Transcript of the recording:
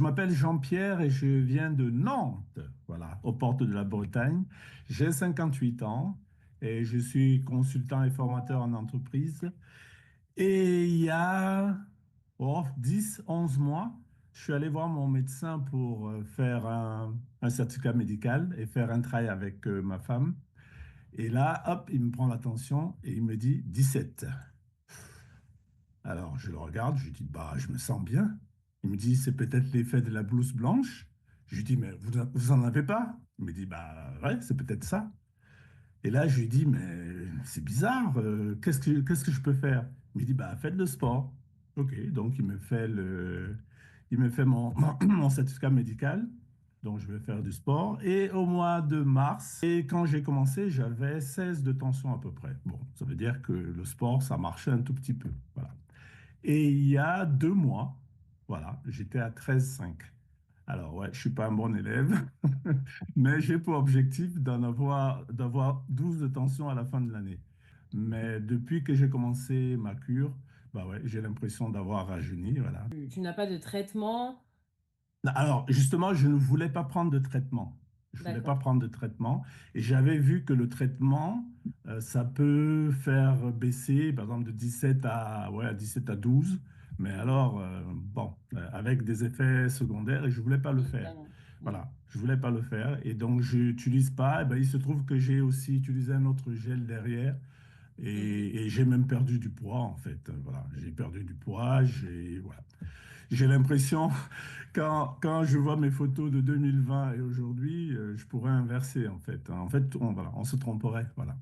Je m'appelle Jean-Pierre et je viens de Nantes, voilà, aux portes de la Bretagne. J'ai 58 ans et je suis consultant et formateur en entreprise. Et il y a 10, 11 mois, je suis allé voir mon médecin pour faire un certificat médical et faire un travail avec ma femme. Et là, hop, il me prend l'attention et il me dit 17. Alors, je le regarde, je lui dis, bah, je me sens bien. Il me dit, c'est peut-être l'effet de la blouse blanche. Je lui dis, mais vous en avez pas? Il me dit, bah, ouais, c'est peut-être ça. Et là, je lui dis, mais c'est bizarre, qu'est-ce que je peux faire? Il me dit, bah, faites le sport. OK, donc il me fait mon certificat médical. Donc, je vais faire du sport. Et au mois de mars, et quand j'ai commencé, j'avais 16 de tension à peu près. Bon, ça veut dire que le sport, ça marchait un tout petit peu. Voilà. Et il y a 2 mois, voilà, j'étais à 13,5. Alors, ouais, je suis pas un bon élève, mais j'ai pour objectif d'avoir 12 de tension à la fin de l'année. Mais depuis que j'ai commencé ma cure, bah ouais, j'ai l'impression d'avoir rajeuni, voilà. Tu n'as pas de traitement. Alors, justement, je ne voulais pas prendre de traitement. Je voulais pas D'accord. prendre de traitement. Et j'avais vu que le traitement, ça peut faire baisser, par exemple, de 17 à, ouais, à 17 à 12. Mais alors, bon, avec des effets secondaires, et je voulais pas le faire. Évidemment. Mm. Voilà, je voulais pas le faire. Et donc, je n'utilise pas. Et ben, il se trouve que j'ai aussi utilisé un autre gel derrière. Mhm. Et j'ai même perdu du poids, en fait. Voilà, j'ai perdu du poids. Voilà. J'ai l'impression, quand je vois mes photos de 2020 et aujourd'hui, je pourrais inverser, en fait. En fait, voilà, on se tromperait. Voilà.